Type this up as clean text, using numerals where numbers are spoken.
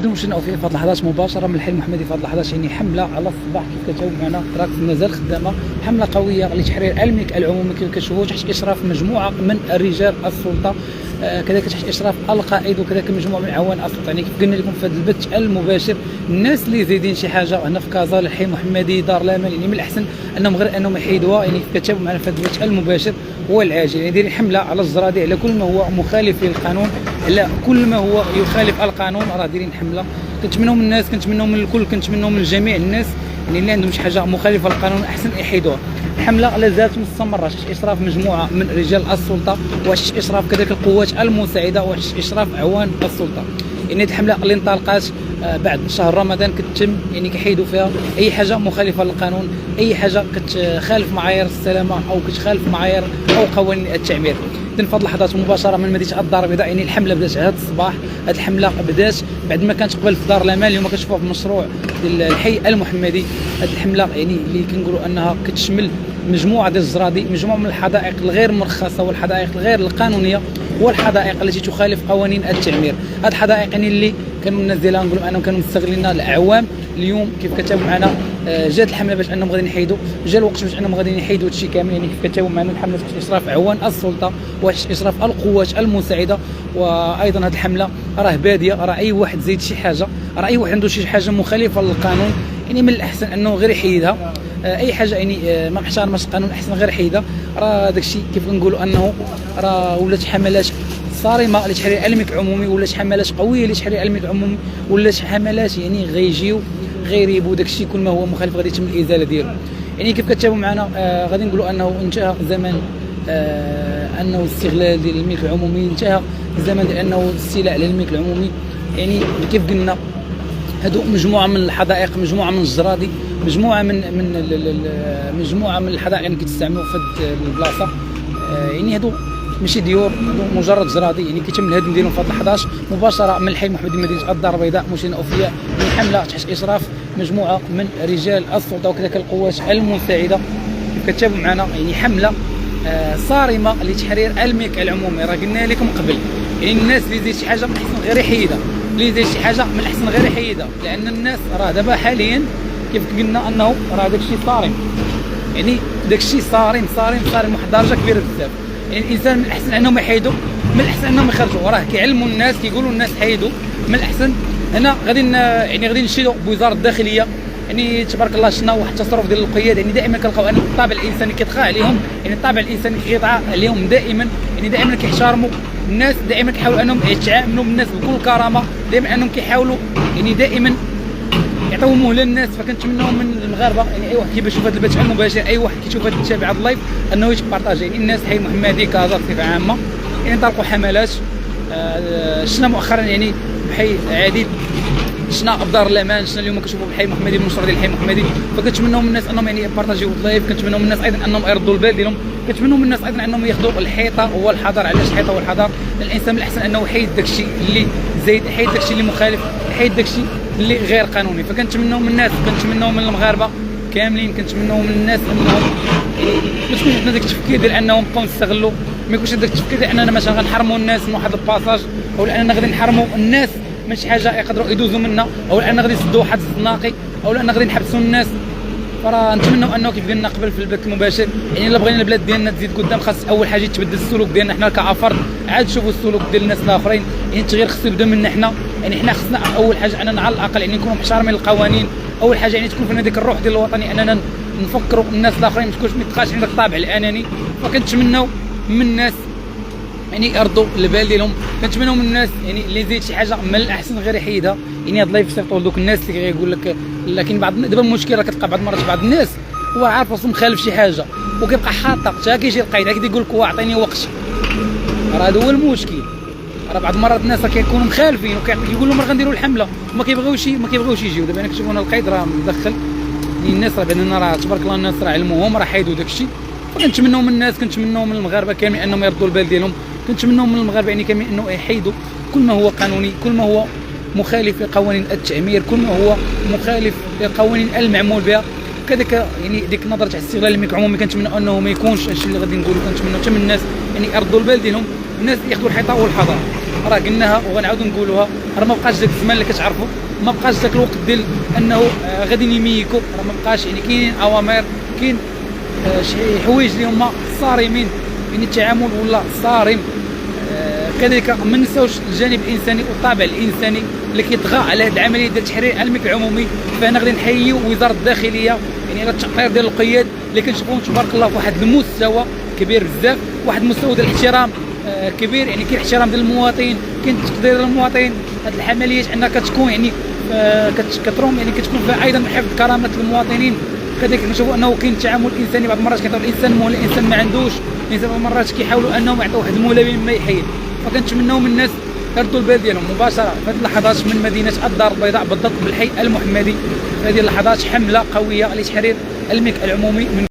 مشينا في هذه اللحظات مباشره من الحي المحمدي في هذه اللحظات، يعني حمله على الصباح كيف كتشوفوا معنا راك مازال خدامه، حمله قويه لتحرير الملك العمومي كيف كتشوفوا تحت اشراف مجموعه من رجال السلطه، كذلك تحت اشراف القائد وكذلك مجموعه من عوان السلطه. يعني كيف قلنا لكم في هذا البث المباشر الناس اللي زايدين شي حاجه هنا في كازا الحي المحمدي دار الامان، يعني من الاحسن انهم غير انهم يحيدوها، يعني كتشوفوا معنا في هذا البث المباشر والعاجل، يعني دايرين حمله على الزرادي على كل ما هو مخالف للقانون، على كل ما هو يخالف القانون راه دايرين حمله. كنتمنوا من الناس، كنتمنوا من الكل، كنتمنوا من جميع الناس يعني اللي عندهم شي حاجه مخالفه للقانون احسن يحيدوها. الحمله لا زالت مستمره تحت اشراف مجموعه من رجال السلطه وتحت اشراف كذلك القوات المساعده وتحت اشراف عوان السلطه. يعني هذه الحمله اللي انطلقت بعد شهر رمضان كتتم، يعني كيحيدوا فيها اي حاجه مخالفه للقانون، اي حاجه كتخالف معايير السلامه او كتخالف معايير او قوانين التعمير. إذن في هذه اللحظات مباشره من مدينه الدار البيضاء، يعني الحمله بدات هذا الصباح. هذه الحمله بدات بعد ما كانت قبل في دار الامان، اليوم كتشوفوها في مشروع ديال الحي المحمدي. هذه الحمله يعني اللي كنقولوا انها كتشمل مجموعه ديال الزرادي، مجموعه من الحدائق الغير مرخصه والحدائق الغير القانونيه والحدائق التي تخالف قوانين التعمير. هذه الحدائق يعني اللي كانوا الناس ديالها نقولوا انهم كانوا مستغلين الاعوام، اليوم كيف كتابعوا معنا جات الحمله باش انهم غادي يحيدوا، جا الوقت باش انهم غادي يحيدوا هادشي كامل. يعني كيف كتابعوا معنا الحمله تحت اشراف عوان السلطه وتحت اشراف القوات المساعده. وايضا هذه الحمله راه باديه، راه اي واحد زيد شي حاجه، راه اي واحد عنده شي حاجه مخالفه للقانون يعني من الاحسن انه غير يحيدها. اي حاجه يعني ما محترمش القانون احسن غير يحيدها. راه داكشي كيف كنقولوا انه راه ولات حملات صارمه لتحرير الملك العمومي، ولات حملات قويه لتحرير الملك العمومي، ولات حملات يعني غيجيو غيريبوا داكشي كل ما هو مخالف غادي يتم الازاله ديالو. يعني كيف كتابعوا معنا غادي نقولوا انه انتهى زمن انه استغلال ديال الملك العمومي، انتهى الزمن ديال انه الاستيلاء على الملك العمومي. يعني كيف قلنا هادو مجموعه من الحدائق، مجموعه من الزرادي، مجموعه من الحدائق يعني كتستعملوا في هاد البلاصه. يعني هادو ماشي ديور، هادو مجرد زرادي، يعني كيتم الهدم ديالهم في هاد اللحظات مباشره من الحي المحمدي مدينه الدار البيضاء. مشينا اوفياء من حمله تحت اشراف مجموعه من رجال السلطه وكذلك القوات المساعده. كتابعوا معنا يعني حمله صارمه لتحرير الملك العمومي. راه قلنا لكم قبل يعني الناس اللي زيد شي حاجه من الاحسن غير يحيدها، اللي زيد شي حاجه من الاحسن غير يحيدها، لان الناس راه دابا حاليا كيف قلنا انه راه داكشي صارم، يعني داكشي صارم واحد الدرجه كبيره بزاف. يعني الانسان من الاحسن انهم يحيدوا، من الاحسن انهم يخرجوا. راه كيعلموا الناس، كيقولوا الناس حيدوا، من الاحسن هنا غادي نشيدوا بوزاره الداخليه. يعني تبارك الله شفنا واحد التصرف ديال القياد، يعني دائما كنلقاو ان الطابع الانساني كيطغى عليهم، يعني الطابع الانساني كيطغى عليهم دائما، يعني دائما كيحترموا الناس، دائما كيحاولوا انهم يتعاملوا بالناس بكل كرامه، دائما انهم كيحاولوا يعني دائما يعطيو مهله للناس. فكنتمناو من المغاربه يعني اي واحد كيبغي يشوف هذا البث المباشر، اي واحد كيشوف هذا تابع هذا اللايف انه يتبارطاجي. يعني الناس حي المحمدي كازا بصفه عامه يعني انطلقوا حملات. شفنا مؤخرا يعني بحي عديد، شفنا بدار الامان، شفنا اليوم كنشوفوا بحي المحمدي المشروع ديال الحي المحمدي. فكنتمناو من الناس انهم يعني يبارطاجيو اللايف، كنتمناو من الناس ايضا انهم يردوا البال ديالهم، كنتمنوا من الناس ايضا انهم ياخذوا الحيطه والحذر. علاش الحيطه والحذر؟ الانسان من الاحسن انه يحيد داكشي اللي زايد، يحيد داكشي اللي مخالف، يحيد داكشي اللي غير قانوني. فكنتمنوا من الناس، كنتمنوا من المغاربه كاملين، كنتمنوا من الناس انهم ما تكونش عندنا داك التفكير ديال انهم بقاو نستغلوا، ما يكونش داك التفكير ديال اننا مثلا غنحرموا الناس من واحد الباساج، او اننا غادي نحرموا الناس من شي حاجه يقدروا يدوزوا منها، او اننا غادي نسدوا واحد الزناقي، او اننا غادي نحبسوا الناس. فراه نتمنوا انه كيف قلنا قبل في البث المباشر، يعني الا بغينا البلاد ديالنا تزيد قدام خاص اول حاجه يتبدل السلوك ديالنا حنا كافراد، عاد شوفوا السلوك ديال الناس الاخرين. يعني التغيير خصو يبدا منا حنا، يعني حنا خصنا اول حاجه اننا على الاقل يعني نكونوا محترمين للقوانين، اول حاجه يعني تكون فينا ديك الروح ديال الوطني اننا نفكروا الناس الاخرين، ما تكونش ما تبقاش عندك الطابع الاناني. فكنتمنوا من الناس يعني يردوا البال ديالهم، كنتمنوا من الناس يعني اللي زيد شي حاجه من الاحسن غير يحيدها. يعني هاد اللايف صيفطوا لدوك الناس اللي كيقول لك، لكن بعض دابا المشكله كتلقى بعض المرات بعض الناس هو عارف راسو مخالف شي حاجه وكيبقى حاطه حتى كيجي القايد هكذا يقول لك اعطيني وقت. راه هذا هو المشكل. راه بعض المرات الناس كيكونوا مخالفين وكيقول لهم راه غنديروا الحمله وما كيبغيوش يجيو. دابا انا كنشوف انا القايد راه مدخل الناس، راه باننا راه تبارك الله الناس راه علموهم راه حيدوا داك الشيء. فكنتمنوا من الناس، كنتمنوا من المغاربه كاملين انهم يردوا البال ديالهم، كنتمنوا من المغاربه يعني كاملين انه يحيدوا كل ما هو قانوني، كل ما هو مخالف لقوانين التعمير، كل ما هو مخالف للقوانين المعمول بها. كذلك يعني ديك النظره تاع استغلال الملك العمومي كنتمنى انه ما يكونش. هادشي اللي غادي نقولوا، كنتمنى حتى من الناس يعني يردوا البال ديالهم، الناس ياخذوا الحيطه والحذر. راه قلناها وغنعاودوا نقولوها، راه ما بقاش داك الزمان اللي كتعرفوا، ما بقاش داك الوقت ديال انه غادي يميكوا، راه ما بقاش. يعني كاينين اوامر، كاين شي حوايج اللي هما صارمين، يعني التعامل ولا صارم. كذلك ما نساوش الجانب الانساني والطابع الانساني اللي كيطغى على هذه العمليه ديال تحرير الامن العمومي. فانا غادي نحييو وزاره الداخليه يعني على التقرير ديال القياد اللي كنشوفوه تبارك الله في واحد المستوى كبير بزاف، واحد المستوى ديال الاحترام كبير. يعني كاين احترام ديال المواطن، كاين تقدير للمواطن. هذه العمليات انها كتكون يعني كتروم يعني كتكون فيها ايضا حفظ كرامه المواطنين. كذلك كنشوفوا انه كاين تعامل انساني، بعض المرات كيعطيو الانسان مهله الانسان ما عندوش، الانسان بعض المرات كيحاولوا انهم يعطيو واحد المهله بين ما يحيد. فكنتمناو من الناس يردوا البال ديالهم مباشره في هذه اللحظات من مدينه الدار البيضاء بالضبط بالحي المحمدي. في هذه اللحظات حمله قويه لتحرير الملك العمومي من